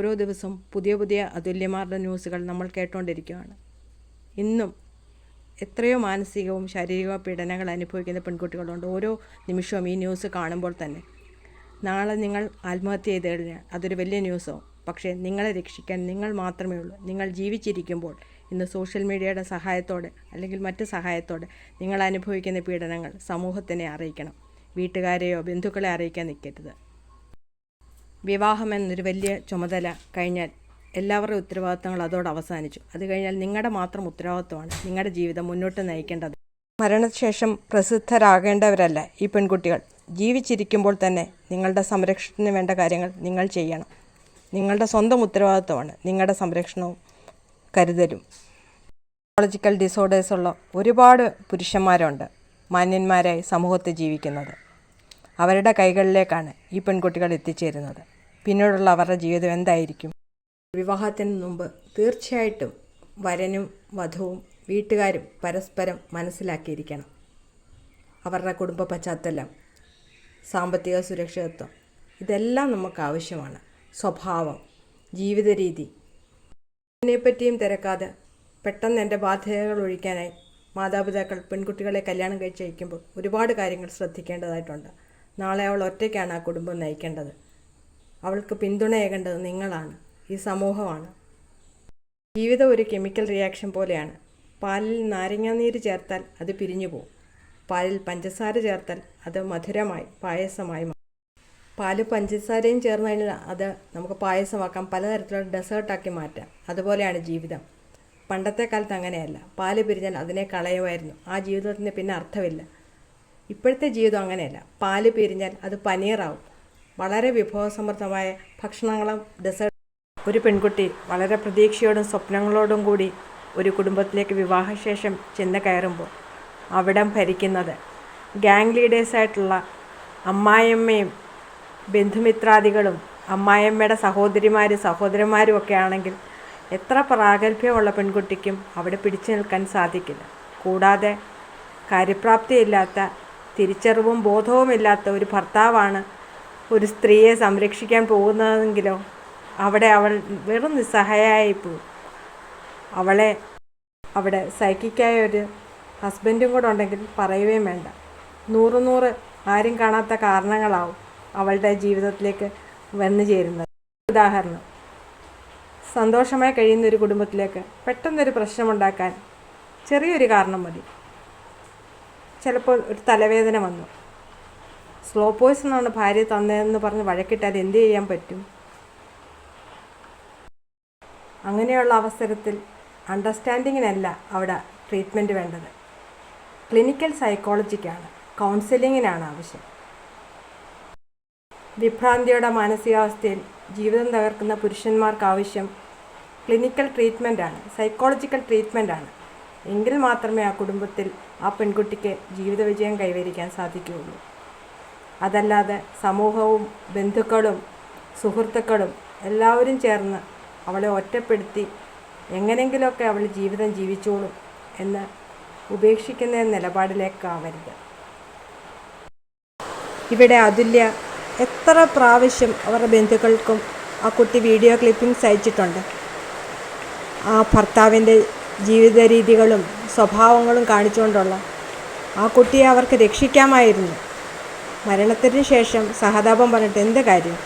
ഓരോ ദിവസവും പുതിയ പുതിയ അതുല്യമാരുടെ ന്യൂസുകൾ നമ്മൾ കേട്ടുകൊണ്ടിരിക്കുകയാണ്. ഇന്നും എത്രയോ മാനസികവും ശാരീരിക പീഡനങ്ങൾ അനുഭവിക്കുന്ന പെൺകുട്ടികളുണ്ട്. ഓരോ നിമിഷവും ഈ ന്യൂസ് കാണുമ്പോൾ തന്നെ നാളെ നിങ്ങൾ ആത്മഹത്യ ചെയ്ത് കഴിഞ്ഞാൽ അതൊരു വലിയ ന്യൂസാവും. പക്ഷേ നിങ്ങളെ രക്ഷിക്കാൻ നിങ്ങൾ മാത്രമേ ഉള്ളൂ. നിങ്ങൾ ജീവിച്ചിരിക്കുമ്പോൾ ഇന്ന് സോഷ്യൽ മീഡിയയുടെ സഹായത്തോടെ അല്ലെങ്കിൽ മറ്റ് സഹായത്തോടെ നിങ്ങൾ അനുഭവിക്കുന്ന പീഡനങ്ങൾ സമൂഹത്തിനെ അറിയിക്കണം. വീട്ടുകാരെയോ ബന്ധുക്കളെ അറിയിക്കാൻ നിൽക്കരുത്. വിവാഹം എന്നൊരു വലിയ ചുമതല കഴിഞ്ഞാൽ എല്ലാവരുടെയും ഉത്തരവാദിത്തങ്ങൾ അതോടെ അവസാനിച്ചു. അത് കഴിഞ്ഞാൽ നിങ്ങളുടെ മാത്രം ഉത്തരവാദിത്തമാണ് നിങ്ങളുടെ ജീവിതം മുന്നോട്ട് നയിക്കേണ്ടത്. മരണശേഷം പ്രസിദ്ധരാകേണ്ടവരല്ല ഈ പെൺകുട്ടികൾ. ജീവിച്ചിരിക്കുമ്പോൾ തന്നെ നിങ്ങളുടെ സംരക്ഷണത്തിന് വേണ്ട കാര്യങ്ങൾ നിങ്ങൾ ചെയ്യണം. നിങ്ങളുടെ സ്വന്തം ഉത്തരവാദിത്തമാണ് നിങ്ങളുടെ സംരക്ഷണവും കരുതലും. സൈക്കോളജിക്കൽ ഡിസോർഡേഴ്സുള്ള ഒരുപാട് പുരുഷന്മാരുണ്ട് മാന്യന്മാരായി സമൂഹത്തിൽ ജീവിക്കുന്നത്. അവരുടെ കൈകളിലേക്കാണ് ഈ പെൺകുട്ടികൾ എത്തിച്ചേരുന്നത്. പിന്നീടുള്ള അവരുടെ ജീവിതം എന്തായിരിക്കും? വിവാഹത്തിന് മുമ്പ് തീർച്ചയായിട്ടും വരനും വധുവും വീട്ടുകാരും പരസ്പരം മനസ്സിലാക്കിയിരിക്കണം. അവരുടെ കുടുംബ പശ്ചാത്തലം, സാമ്പത്തിക സുരക്ഷിതത്വം, ഇതെല്ലാം നമുക്ക് ആവശ്യമാണ്. സ്വഭാവം, ജീവിത രീതി, ഇതിനെപ്പറ്റിയും തിരക്കാതെ പെട്ടെന്ന് എൻ്റെ ബാധ്യതകൾ ഒഴിക്കാനായി മാതാപിതാക്കൾ പെൺകുട്ടികളെ കല്യാണം കഴിച്ചയക്കുമ്പോൾ ഒരുപാട് കാര്യങ്ങൾ ശ്രദ്ധിക്കേണ്ടതായിട്ടുണ്ട്. നാളെ അവൾ ഒറ്റയ്ക്കാണ് ആ കുടുംബം നയിക്കേണ്ടത്. അവൾക്ക് പിന്തുണയേകേണ്ടത് നിങ്ങളാണ്, ഈ സമൂഹമാണ്. ജീവിതം ഒരു കെമിക്കൽ റിയാക്ഷൻ പോലെയാണ്. പാലിൽ നാരങ്ങാനീര് ചേർത്താൽ അത് പിരിഞ്ഞു പോകും. പാലിൽ പഞ്ചസാര ചേർത്താൽ അത് മധുരമായി പായസമായി മാറും. പാല് പഞ്ചസാരയും ചേർന്ന് കഴിഞ്ഞാൽ അത് നമുക്ക് പായസമാക്കാം, പലതരത്തിലുള്ള ഡെസേർട്ടാക്കി മാറ്റാം. അതുപോലെയാണ് ജീവിതം. പണ്ടത്തെ കാലത്ത് അങ്ങനെയല്ല. പാല് പിരിഞ്ഞാൽ അതിനെ കളയുമായിരുന്നു. ആ ജീവിതത്തിന് പിന്നെ അർത്ഥമില്ല. ഇപ്പോഴത്തെ ജീവിതം അങ്ങനെയല്ല. പാല് പിരിഞ്ഞാൽ അത് പനീറാവും. വളരെ വിഭവസമൃദ്ധമായ ഭക്ഷണങ്ങളും ഡെസേർട്ട്. ഒരു പെൺകുട്ടി വളരെ പ്രതീക്ഷയോടും സ്വപ്നങ്ങളോടും കൂടി ഒരു കുടുംബത്തിലേക്ക് വിവാഹശേഷം ചെന്ന് കയറുമ്പോൾ അവിടം ഭരിക്കുന്നത് ഗാങ് ലീഡേഴ്സായിട്ടുള്ള അമ്മായിയമ്മയും ബന്ധുമിത്രാദികളും അമ്മായിയമ്മയുടെ സഹോദരന്മാരും ഒക്കെ ആണെങ്കിൽ എത്ര പ്രാഗൽഭ്യമുള്ള പെൺകുട്ടിക്കും അവിടെ പിടിച്ചു നിൽക്കാൻ സാധിക്കില്ല. കൂടാതെ കാര്യപ്രാപ്തിയില്ലാത്ത, തിരിച്ചറിവും ബോധവുമില്ലാത്ത ഒരു ഭർത്താവാണ് ഒരു സ്ത്രീയെ സംരക്ഷിക്കാൻ പോകുന്നതെങ്കിലോ അവിടെ അവൾ വെറും നിസ്സഹായയായി പോകും. അവളെ അവിടെ സൈക്കിക്കായ ഒരു ഹസ്ബൻഡും കൂടെ ഉണ്ടെങ്കിൽ പറയുകയും വേണ്ട. 100 ആരും കാണാത്ത കാരണങ്ങളാവും അവളുടെ ജീവിതത്തിലേക്ക് വന്നു ചേരുന്നത്. ഉദാഹരണം, സന്തോഷമായി കഴിയുന്ന ഒരു കുടുംബത്തിലേക്ക് പെട്ടെന്നൊരു പ്രശ്നമുണ്ടാക്കാൻ ചെറിയൊരു കാരണം മതി. ചിലപ്പോൾ ഒരു തലവേദന വന്നു, സ്ലോ പോയ്സണാണ് ഭാര്യ തന്നതെന്ന് പറഞ്ഞ് വഴക്കിട്ടാൽ എന്ത് ചെയ്യാൻ പറ്റും? അങ്ങനെയുള്ള അവസരത്തിൽ അണ്ടർസ്റ്റാൻഡിങ്ങിനല്ല അവിടെ ട്രീറ്റ്മെൻറ്റ് വേണ്ടത്. ക്ലിനിക്കൽ സൈക്കോളജിക്കാണ്, കൗൺസിലിങ്ങിനാണ് ആവശ്യം. വിഭ്രാന്തിയുടെ മാനസികാവസ്ഥയിൽ ജീവിതം തകർക്കുന്ന പുരുഷന്മാർക്ക് ആവശ്യം ക്ലിനിക്കൽ ട്രീറ്റ്മെൻറ്റാണ്, സൈക്കോളജിക്കൽ ട്രീറ്റ്മെൻറ്റാണ്. എങ്കിൽ മാത്രമേ ആ കുടുംബത്തിൽ ആ പെൺകുട്ടിക്ക് ജീവിത വിജയം കൈവരിക്കാൻ സാധിക്കുകയുള്ളൂ. അതല്ലാതെ സമൂഹവും ബന്ധുക്കളും സുഹൃത്തുക്കളും എല്ലാവരും ചേർന്ന് അവളെ ഒറ്റപ്പെടുത്തി എങ്ങനെയെങ്കിലുമൊക്കെ അവൾ ജീവിതം ജീവിച്ചോളും എന്ന് ഉപേക്ഷിക്കുന്ന നിലപാടിലേക്കാവരുത്. ഇവിടെ അതുല്യ എത്ര പ്രാവശ്യം അവരുടെ ബന്ധുക്കൾക്കും ആ കുട്ടി വീഡിയോ ക്ലിപ്പിംഗ്സ് അയച്ചിട്ടുണ്ട്. ആ ഭർത്താവിൻ്റെ ജീവിത രീതികളും സ്വഭാവങ്ങളും കാണിച്ചുകൊണ്ടുള്ള. ആ കുട്ടിയെ അവർക്ക് രക്ഷിക്കാമായിരുന്നു. മരണത്തിന് ശേഷം സഹതാപം പറഞ്ഞിട്ട് എന്ത് കാര്യം?